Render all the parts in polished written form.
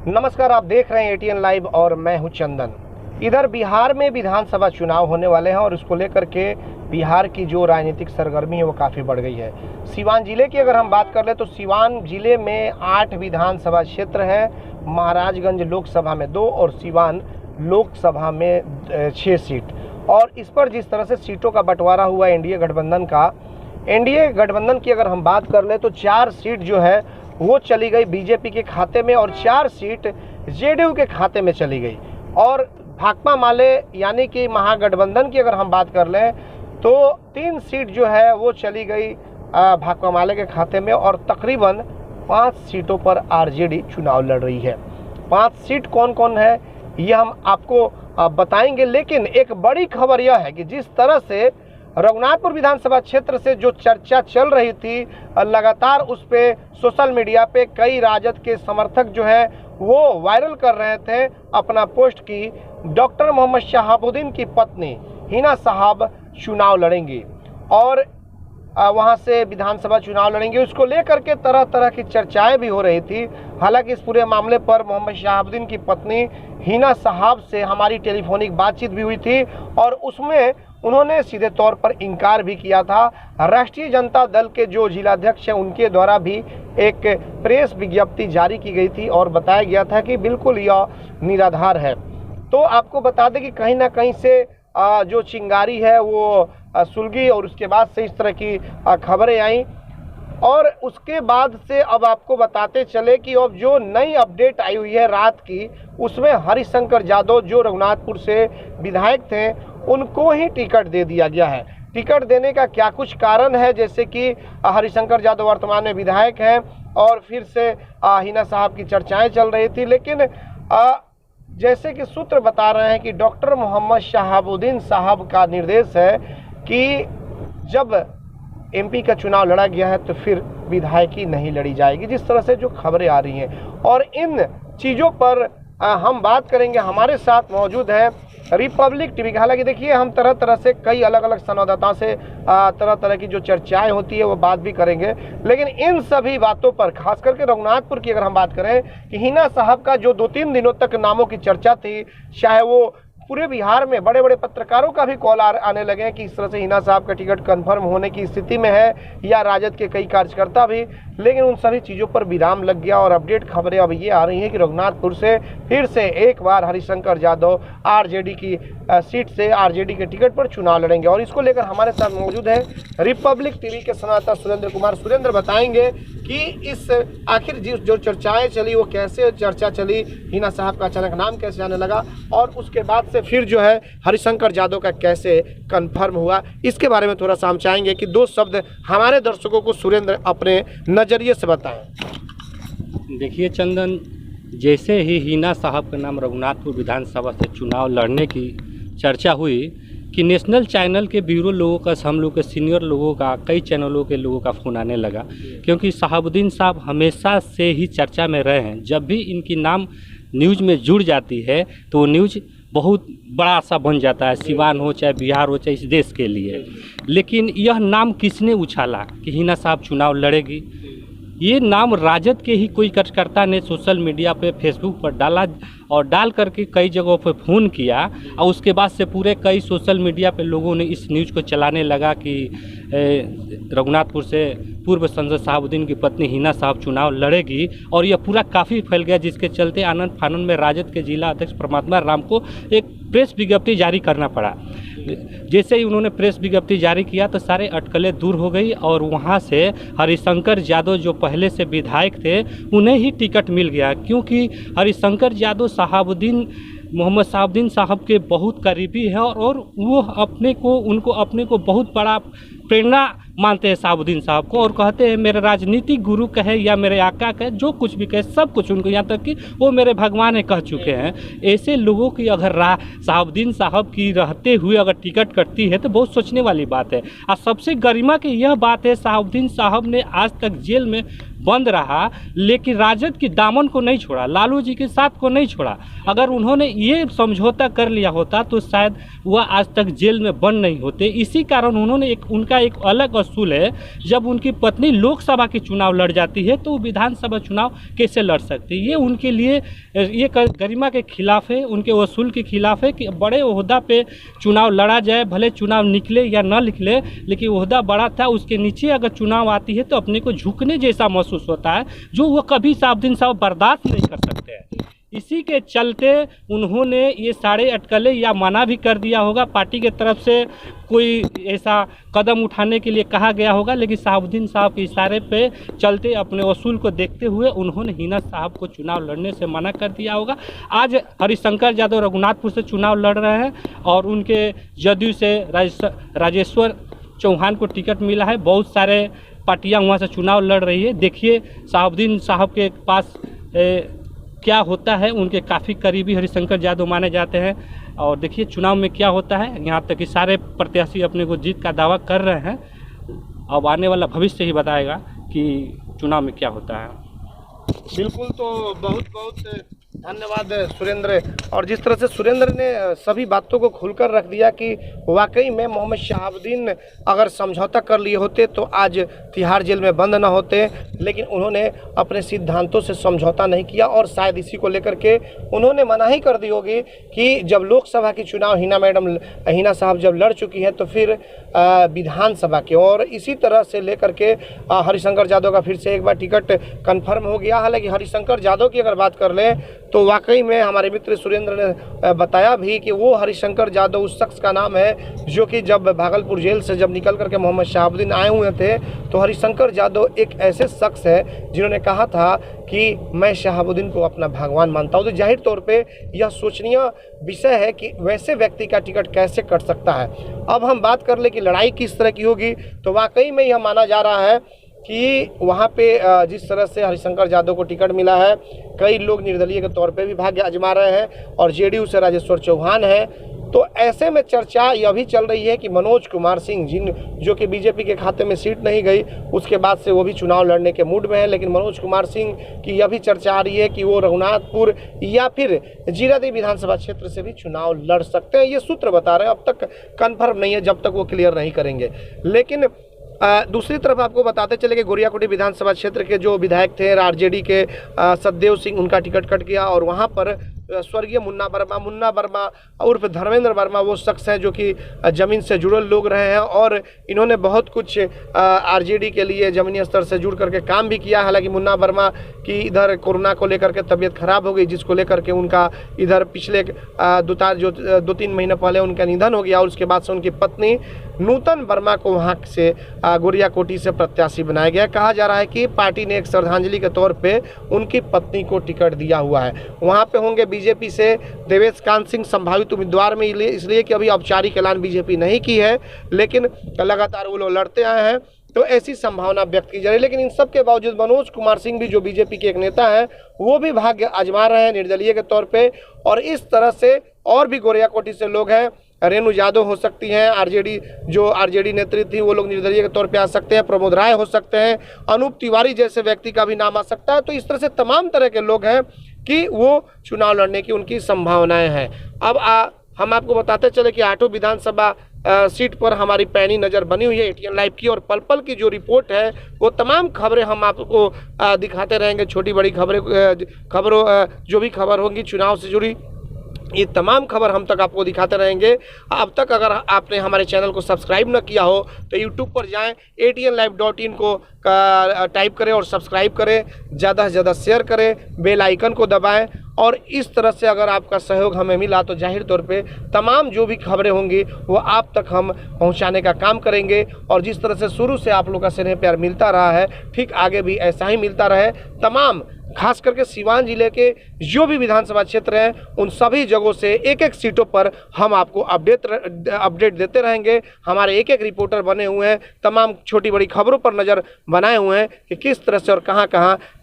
नमस्कार, आप देख रहे हैं एटीएन लाइव और मैं हूं चंदन। इधर बिहार में विधानसभा चुनाव होने वाले हैं और इसको लेकर के बिहार की जो राजनीतिक सरगर्मी है वो काफ़ी बढ़ गई है। सीवान जिले की अगर हम बात कर ले तो सीवान जिले में 8 विधानसभा क्षेत्र हैं। महाराजगंज लोकसभा में 2 और सीवान लोकसभा में 6 सीट। और इस पर जिस तरह से सीटों का बंटवारा हुआ एनडीए गठबंधन की अगर हम बात कर ले तो 4 सीट जो है वो चली गई बीजेपी के खाते में और 4 सीट जेडीयू के खाते में चली गई। और भाकपा माले यानी कि महागठबंधन की अगर हम बात कर लें तो 3 सीट जो है वो चली गई भाकपा माले के खाते में और तकरीबन 5 सीटों पर आरजेडी चुनाव लड़ रही है। 5 सीट कौन कौन है ये हम आपको बताएंगे, लेकिन एक बड़ी खबर यह है कि जिस तरह से रघुनाथपुर विधानसभा क्षेत्र से जो चर्चा चल रही थी लगातार उस पे सोशल मीडिया पे कई राजद के समर्थक जो है वो वायरल कर रहे थे अपना पोस्ट की डॉक्टर मोहम्मद शहाबुद्दीन की पत्नी हिना साहब चुनाव लड़ेंगी और वहां से विधानसभा चुनाव लड़ेंगे। उसको लेकर के तरह तरह की चर्चाएं भी हो रही थी। हालांकि इस पूरे मामले पर मोहम्मद शहाबुद्दीन की पत्नी हिना साहब से हमारी टेलीफोनिक बातचीत भी हुई थी और उसमें उन्होंने सीधे तौर पर इनकार भी किया था। राष्ट्रीय जनता दल के जो जिलाध्यक्ष हैं उनके द्वारा भी एक प्रेस विज्ञप्ति जारी की गई थी और बताया गया था कि बिल्कुल यह निराधार है। तो आपको बता दें कि कहीं ना कहीं से जो चिंगारी है वो सुलगी और उसके बाद से इस तरह की खबरें आई और उसके बाद से अब आपको बताते चले कि अब जो नई अपडेट आई हुई है रात की उसमें हरिशंकर यादव जो रघुनाथपुर से विधायक थे उनको ही टिकट दे दिया गया है। टिकट देने का क्या कुछ कारण है, जैसे कि हरिशंकर यादव वर्तमान में विधायक हैं और फिर से हिना साहब की चर्चाएं चल रही थी, लेकिन जैसे कि सूत्र बता रहे हैं कि डॉक्टर मोहम्मद शहाबुद्दीन साहब का निर्देश है कि जब एमपी का चुनाव लड़ा गया है तो फिर विधायकी नहीं लड़ी जाएगी, जिस तरह से जो खबरें आ रही हैं। और इन चीज़ों पर हम बात करेंगे। हमारे साथ मौजूद है रिपब्लिक टीवी। हालांकि देखिए हम तरह तरह से कई अलग अलग संवाददाताओं से तरह तरह की जो चर्चाएं होती है वो बात भी करेंगे, लेकिन इन सभी बातों पर खास करके रघुनाथपुर की अगर हम बात करें कि हिना साहब का जो 2-3 दिनों तक नामों की चर्चा थी, चाहे वो पूरे बिहार में बड़े बड़े पत्रकारों का भी कॉल आने लगे हैं कि इस तरह से हिना साहब का टिकट कंफर्म होने की स्थिति में है या राजद के कई कार्यकर्ता भी, लेकिन उन सभी चीज़ों पर विराम लग गया और अपडेट खबरें अब ये आ रही हैं कि रघुनाथपुर से फिर से एक बार हरिशंकर यादव आरजेडी की सीट से आरजेडी के टिकट पर चुनाव लड़ेंगे। और इसको लेकर हमारे साथ मौजूद है रिपब्लिक टीवी के संवाददाता सुरेंद्र कुमार। सुरेंद्र बताएंगे कि इस आखिर जो चर्चाएं चली वो कैसे चर्चा चली, हिना साहब का अचानक नाम कैसे आने लगा और उसके बाद से फिर जो है हरिशंकर यादव का कैसे कंफर्म हुआ, इसके बारे में थोड़ा सा हम चाहेंगे कि 2 शब्द हमारे दर्शकों को सुरेंद्र अपने नज़रिए से बताएं। देखिए चंदन, जैसे ही हिना साहब का नाम रघुनाथपुर विधानसभा से चुनाव लड़ने की चर्चा हुई कि नेशनल चैनल के ब्यूरो लोगों का, हम लोग के सीनियर लोगों का, कई चैनलों के लोगों का फ़ोन आने लगा, क्योंकि शहाबुद्दीन साहब हमेशा से ही चर्चा में रहे हैं। जब भी इनकी नाम न्यूज़ में जुड़ जाती है तो वो न्यूज़ बहुत बड़ा सा बन जाता है, सिवान हो चाहे बिहार हो चाहे इस देश के लिए। लेकिन यह नाम किसने उछाला कि हिना साहब चुनाव लड़ेगी? ये नाम राजद के ही कोई कार्यकर्ता ने सोशल मीडिया पे, फेसबुक पर डाला और डाल करके कई जगहों पर फ़ोन किया और उसके बाद से पूरे कई सोशल मीडिया पे लोगों ने इस न्यूज़ को चलाने लगा कि रघुनाथपुर से पूर्व सांसद शहाबुद्दीन की पत्नी हिना साहब चुनाव लड़ेगी। और यह पूरा काफ़ी फैल गया, जिसके चलते आनंद फानंद में राजद के जिला अध्यक्ष परमात्मा राम को एक प्रेस विज्ञप्ति जारी करना पड़ा। जैसे ही उन्होंने प्रेस विज्ञप्ति जारी किया तो सारे अटकलें दूर हो गई और वहां से हरिशंकर यादव जो पहले से विधायक थे उन्हें ही टिकट मिल गया, क्योंकि हरिशंकर यादव मोहम्मद शहाबुद्दीन साहब के बहुत करीबी है और वो अपने को बहुत बड़ा प्रेरणा मानते हैं शहाबुद्दीन साहब को और कहते हैं मेरे राजनीतिक गुरु कहे या मेरे आका कहे, जो कुछ भी कहे सब कुछ उनको, यहाँ तक कि वो मेरे भगवान है कह चुके हैं। ऐसे लोगों की अगर शहाबुद्दीन साहब की रहते हुए अगर टिकट कटती है तो बहुत सोचने वाली बात है। और सबसे गरिमा की यह बात है, शहाबुद्दीन साहब ने आज तक जेल में बंद रहा, लेकिन राजद की दामन को नहीं छोड़ा, लालू जी के साथ को नहीं छोड़ा। अगर उन्होंने ये समझौता कर लिया होता तो शायद वह आज तक जेल में बंद नहीं होते। इसी कारण उन्होंने उनका एक अलग असूल है, जब उनकी पत्नी लोकसभा के चुनाव लड़ जाती है तो वो विधानसभा चुनाव कैसे लड़ सकती है। ये उनके लिए ये गरिमा के खिलाफ है, उनके वसूल के खिलाफ है कि बड़े ओहदा पे चुनाव लड़ा जाए, भले चुनाव निकले या न निकले, लेकिन ओहदा बड़ा था, उसके नीचे अगर चुनाव आती है तो अपने को झुकने जैसा महसूस होता है, जो वो कभी साहब बर्दाश्त नहीं कर सकते हैं। इसी के चलते उन्होंने ये सारे अटकलें या मना भी कर दिया होगा, पार्टी के तरफ से कोई ऐसा कदम उठाने के लिए कहा गया होगा, लेकिन शहाबुद्दीन साहब के इशारे पे चलते अपने वसूल को देखते हुए उन्होंने हिना साहब को चुनाव लड़ने से मना कर दिया होगा। आज हरिशंकर यादव रघुनाथपुर से चुनाव लड़ रहे हैं और उनके जदयू से राजेश्वर चौहान को टिकट मिला है। बहुत सारे पार्टियां वहां से चुनाव लड़ रही है। देखिए शहाबुद्दीन साहब के पास क्या होता है, उनके काफ़ी करीबी हरिशंकर यादव माने जाते हैं। और देखिए चुनाव में क्या होता है, यहाँ तक कि सारे प्रत्याशी अपने को जीत का दावा कर रहे हैं। अब आने वाला भविष्य ही बताएगा कि चुनाव में क्या होता है। बिल्कुल, तो बहुत बहुत धन्यवाद सुरेंद्र। और जिस तरह से सुरेंद्र ने सभी बातों को खुलकर रख दिया कि वाकई में मोहम्मद शहाबुद्दीन अगर समझौता कर लिए होते तो आज तिहाड़ जेल में बंद न होते, लेकिन उन्होंने अपने सिद्धांतों से समझौता नहीं किया और शायद इसी को लेकर के उन्होंने मनाही कर दी होगी कि जब लोकसभा की चुनाव हिना साहब जब लड़ चुकी हैं तो फिर विधानसभा के, और इसी तरह से लेकर के हरिशंकर यादव का फिर से एक बार टिकट कन्फर्म हो गया। हालांकि हरिशंकर यादव की अगर बात कर लें तो वाकई में हमारे मित्र सुरेंद्र ने बताया भी कि वो हरिशंकर यादव उस शख्स का नाम है जो कि जब भागलपुर जेल से जब निकल करके मोहम्मद शहाबुद्दीन आए हुए थे तो हरिशंकर यादव एक ऐसे शख्स है जिन्होंने कहा था कि मैं शहाबुद्दीन को अपना भगवान मानता हूँ। तो जाहिर तौर पे यह सोचनीय विषय है कि वैसे व्यक्ति का टिकट कैसे कट सकता है। अब हम बात कर ले कि लड़ाई किस तरह की होगी, तो वाकई में यह माना जा रहा है कि वहाँ पे जिस तरह से हरिशंकर यादव को टिकट मिला है, कई लोग निर्दलीय के तौर पे भी भाग्य आजमा रहे हैं और जेडीयू से राजेश्वर चौहान है। तो ऐसे में चर्चा यह भी चल रही है कि मनोज कुमार सिंह जो कि बीजेपी के खाते में सीट नहीं गई, उसके बाद से वो भी चुनाव लड़ने के मूड में है। लेकिन मनोज कुमार सिंह की यह भी चर्चा आ रही है कि वो रघुनाथपुर या फिर जीरादेवी विधानसभा क्षेत्र से भी चुनाव लड़ सकते हैं। ये सूत्र बता रहे हैं, अब तक कन्फर्म नहीं है जब तक वो क्लियर नहीं करेंगे। लेकिन दूसरी तरफ आपको बताते चले कि गोरियाकोटी विधानसभा क्षेत्र के जो विधायक थे आरजेडी के सतदेव सिंह, उनका टिकट कट गया और वहां पर स्वर्गीय मुन्ना वर्मा उर्फ धर्मेंद्र वर्मा वो शख्स हैं जो कि ज़मीन से जुड़े लोग रहे हैं और इन्होंने बहुत कुछ आरजेडी के लिए ज़मीनी स्तर से जुड़ करके काम भी किया। हालांकि मुन्ना वर्मा की इधर कोरोना को लेकर के तबीयत खराब हो गई, जिसको लेकर के उनका इधर पिछले 2-3 महीने पहले उनका निधन हो गया और उसके बाद से उनकी पत्नी नूतन वर्मा को वहाँ से गोरियाकोटी से प्रत्याशी बनाया गया। कहा जा रहा है कि पार्टी ने एक श्रद्धांजलि के तौर पे उनकी पत्नी को टिकट दिया हुआ है। वहाँ पे होंगे बीजेपी से देवेश कांत सिंह संभावित उम्मीदवार में, इसलिए कि अभी औपचारिक ऐलान बीजेपी नहीं की है, लेकिन लगातार वो लोग लड़ते आए हैं तो ऐसी संभावना व्यक्त की जा रही है। लेकिन इन सब के बावजूद मनोज कुमार सिंह भी जो बीजेपी के एक नेता हैं वो भी भाग्य आजमा रहे हैं निर्दलीय के तौर पे। और इस तरह से और भी गोरियाकोटी से लोग हैं, रेणु यादव हो सकती हैं, आरजेडी नेत्री थी वो लोग निर्दलीय के तौर पे आ सकते हैं, प्रमोद राय हो सकते हैं, अनूप तिवारी जैसे व्यक्ति का भी नाम आ सकता है। तो इस तरह से तमाम तरह के लोग हैं कि वो चुनाव लड़ने की उनकी संभावनाएं हैं। अब हम आपको बताते चले कि आठों विधानसभा सीट पर हमारी पैनी नज़र बनी हुई है एटीएन लाइव की, और पल पल की जो रिपोर्ट है वो तमाम खबरें हम आपको दिखाते रहेंगे। छोटी बड़ी खबरों जो भी खबर होंगी चुनाव से जुड़ी, ये तमाम खबर हम तक आपको दिखाते रहेंगे। अब तक अगर आपने हमारे चैनल को सब्सक्राइब न किया हो तो यूट्यूब पर जाएं, atnlive.in को टाइप करें और सब्सक्राइब करें, ज़्यादा से ज़्यादा शेयर करें, बेल आइकन को दबाएं। और इस तरह से अगर आपका सहयोग हमें मिला तो जाहिर तौर पे तमाम जो भी खबरें होंगी वो आप तक हम पहुंचाने का काम करेंगे। और जिस तरह से शुरू से आप लोग का स्नेह प्यार मिलता रहा है, ठीक आगे भी ऐसा ही मिलता रहे। तमाम खास करके सीवान जिले के जो भी विधानसभा क्षेत्र हैं उन सभी जगहों से एक एक सीटों पर हम आपको अपडेट देते रहेंगे। हमारे एक एक रिपोर्टर बने हुए हैं, तमाम छोटी बड़ी खबरों पर नज़र बनाए हुए हैं कि किस तरह से और कहां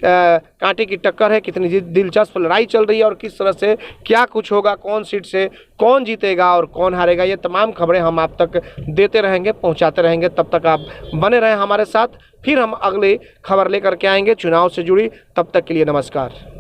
कांटे की टक्कर है, कितनी दिलचस्प लड़ाई चल रही है और किस तरह से क्या कुछ होगा, कौन सीट से कौन जीतेगा और कौन हारेगा। ये तमाम खबरें हम आप तक देते रहेंगे, पहुँचाते रहेंगे। तब तक आप बने रहें हमारे साथ। फिर हम अगले खबर लेकर के आएंगे चुनाव से जुड़ी। तब तक के लिए नमस्कार।